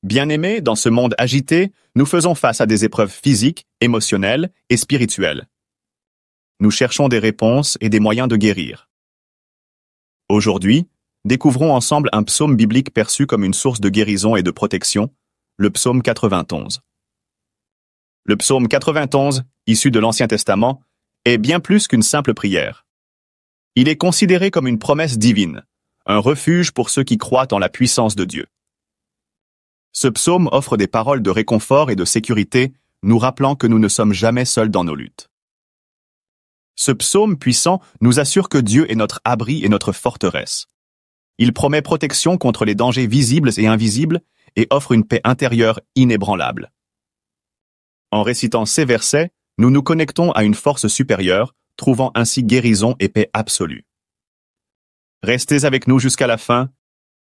Bien-aimés, dans ce monde agité, nous faisons face à des épreuves physiques, émotionnelles et spirituelles. Nous cherchons des réponses et des moyens de guérir. Aujourd'hui, découvrons ensemble un psaume biblique perçu comme une source de guérison et de protection, le psaume 91. Le psaume 91, issu de l'Ancien Testament, est bien plus qu'une simple prière. Il est considéré comme une promesse divine, un refuge pour ceux qui croient en la puissance de Dieu. Ce psaume offre des paroles de réconfort et de sécurité, nous rappelant que nous ne sommes jamais seuls dans nos luttes. Ce psaume puissant nous assure que Dieu est notre abri et notre forteresse. Il promet protection contre les dangers visibles et invisibles et offre une paix intérieure inébranlable. En récitant ces versets, nous nous connectons à une force supérieure, trouvant ainsi guérison et paix absolue. Restez avec nous jusqu'à la fin,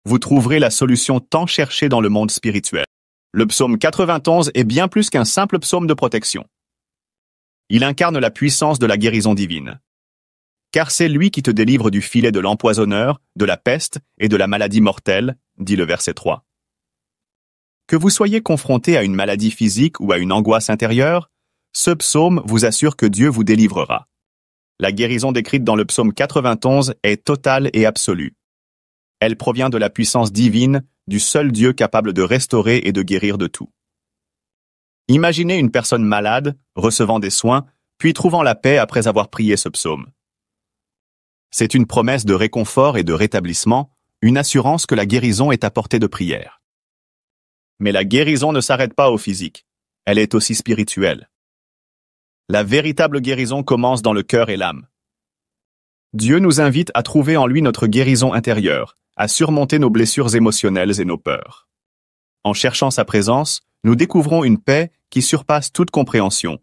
vous trouverez la solution tant cherchée dans le monde spirituel. Le psaume 91 est bien plus qu'un simple psaume de protection. Il incarne la puissance de la guérison divine. Car c'est lui qui te délivre du filet de l'empoisonneur, de la peste et de la maladie mortelle, dit le verset 3. Que vous soyez confronté à une maladie physique ou à une angoisse intérieure, ce psaume vous assure que Dieu vous délivrera. La guérison décrite dans le psaume 91 est totale et absolue. Elle provient de la puissance divine, du seul Dieu capable de restaurer et de guérir de tout. Imaginez une personne malade, recevant des soins, puis trouvant la paix après avoir prié ce psaume. C'est une promesse de réconfort et de rétablissement, une assurance que la guérison est à portée de prière. Mais la guérison ne s'arrête pas au physique, elle est aussi spirituelle. La véritable guérison commence dans le cœur et l'âme. Dieu nous invite à trouver en lui notre guérison intérieure, à surmonter nos blessures émotionnelles et nos peurs. En cherchant sa présence, nous découvrons une paix qui surpasse toute compréhension,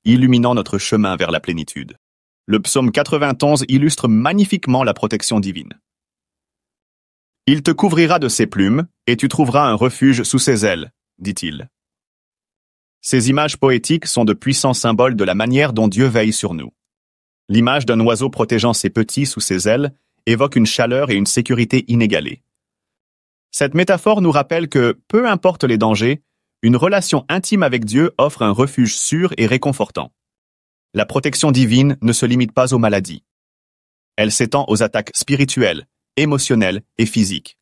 illuminant notre chemin vers la plénitude. Le psaume 91 illustre magnifiquement la protection divine. Il te couvrira de ses plumes, et tu trouveras un refuge sous ses ailes, dit-il. Ces images poétiques sont de puissants symboles de la manière dont Dieu veille sur nous. L'image d'un oiseau protégeant ses petits sous ses ailes évoque une chaleur et une sécurité inégalées. Cette métaphore nous rappelle que, peu importe les dangers, une relation intime avec Dieu offre un refuge sûr et réconfortant. La protection divine ne se limite pas aux maladies. Elle s'étend aux attaques spirituelles, émotionnelles et physiques.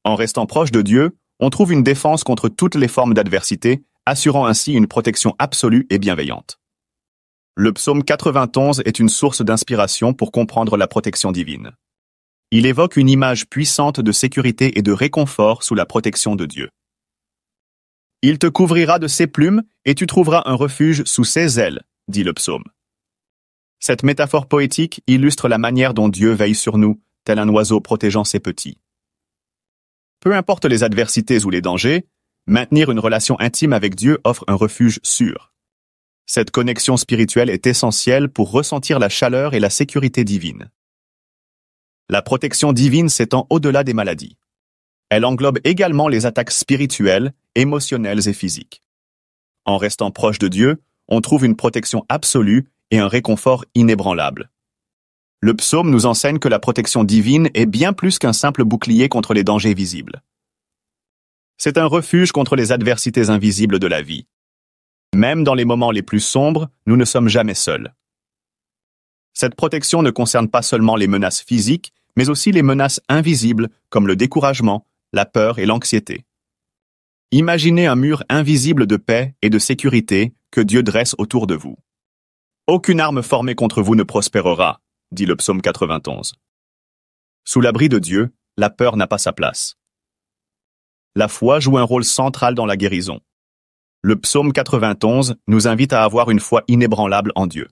En restant proche de Dieu, on trouve une défense contre toutes les formes d'adversité, assurant ainsi une protection absolue et bienveillante. Le psaume 91 est une source d'inspiration pour comprendre la protection divine. Il évoque une image puissante de sécurité et de réconfort sous la protection de Dieu. Il te couvrira de ses plumes et tu trouveras un refuge sous ses ailes, dit le psaume. Cette métaphore poétique illustre la manière dont Dieu veille sur nous, tel un oiseau protégeant ses petits. Peu importe les adversités ou les dangers, maintenir une relation intime avec Dieu offre un refuge sûr. Cette connexion spirituelle est essentielle pour ressentir la chaleur et la sécurité divine. La protection divine s'étend au-delà des maladies. Elle englobe également les attaques spirituelles, émotionnelles et physiques. En restant proche de Dieu, on trouve une protection absolue et un réconfort inébranlable. Le psaume nous enseigne que la protection divine est bien plus qu'un simple bouclier contre les dangers visibles. C'est un refuge contre les adversités invisibles de la vie. Même dans les moments les plus sombres, nous ne sommes jamais seuls. Cette protection ne concerne pas seulement les menaces physiques, mais aussi les menaces invisibles comme le découragement, la peur et l'anxiété. Imaginez un mur invisible de paix et de sécurité que Dieu dresse autour de vous. Aucune arme formée contre vous ne prospérera, dit le psaume 91. Sous l'abri de Dieu, la peur n'a pas sa place. La foi joue un rôle central dans la guérison. Le psaume 91 nous invite à avoir une foi inébranlable en Dieu.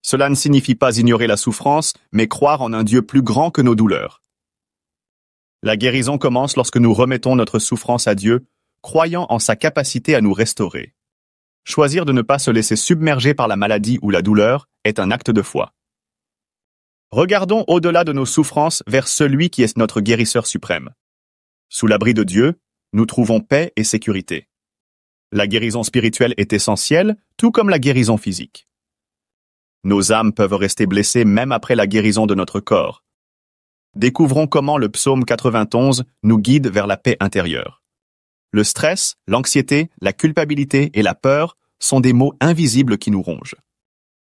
Cela ne signifie pas ignorer la souffrance, mais croire en un Dieu plus grand que nos douleurs. La guérison commence lorsque nous remettons notre souffrance à Dieu, croyant en sa capacité à nous restaurer. Choisir de ne pas se laisser submerger par la maladie ou la douleur est un acte de foi. Regardons au-delà de nos souffrances vers celui qui est notre guérisseur suprême. Sous l'abri de Dieu, nous trouvons paix et sécurité. La guérison spirituelle est essentielle, tout comme la guérison physique. Nos âmes peuvent rester blessées même après la guérison de notre corps. Découvrons comment le psaume 91 nous guide vers la paix intérieure. Le stress, l'anxiété, la culpabilité et la peur sont des maux invisibles qui nous rongent.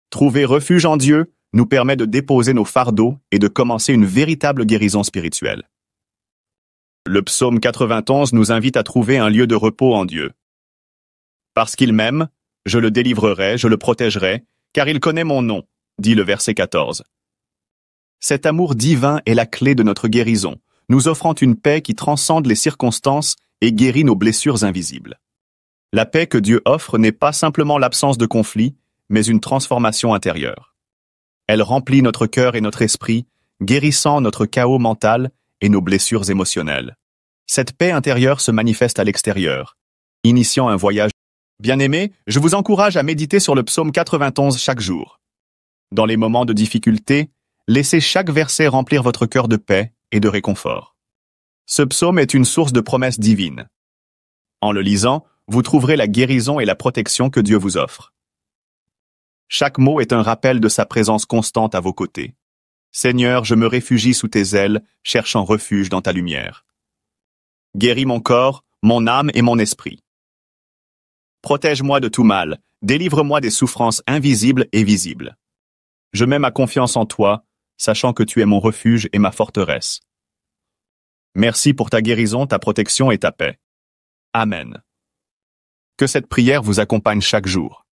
Trouver refuge en Dieu nous permet de déposer nos fardeaux et de commencer une véritable guérison spirituelle. Le psaume 91 nous invite à trouver un lieu de repos en Dieu. Parce qu'il m'aime, je le délivrerai, je le protégerai, car il connaît mon nom, dit le verset 14. Cet amour divin est la clé de notre guérison, nous offrant une paix qui transcende les circonstances et guérit nos blessures invisibles. La paix que Dieu offre n'est pas simplement l'absence de conflit, mais une transformation intérieure. Elle remplit notre cœur et notre esprit, guérissant notre chaos mental et nos blessures émotionnelles. Cette paix intérieure se manifeste à l'extérieur, initiant un voyage. Bien-aimés, je vous encourage à méditer sur le psaume 91 chaque jour. Dans les moments de difficulté, laissez chaque verset remplir votre cœur de paix et de réconfort. Ce psaume est une source de promesses divines. En le lisant, vous trouverez la guérison et la protection que Dieu vous offre. Chaque mot est un rappel de sa présence constante à vos côtés. Seigneur, je me réfugie sous tes ailes, cherchant refuge dans ta lumière. Guéris mon corps, mon âme et mon esprit. Protège-moi de tout mal, délivre-moi des souffrances invisibles et visibles. Je mets ma confiance en toi, sachant que tu es mon refuge et ma forteresse. Merci pour ta guérison, ta protection et ta paix. Amen. Que cette prière vous accompagne chaque jour.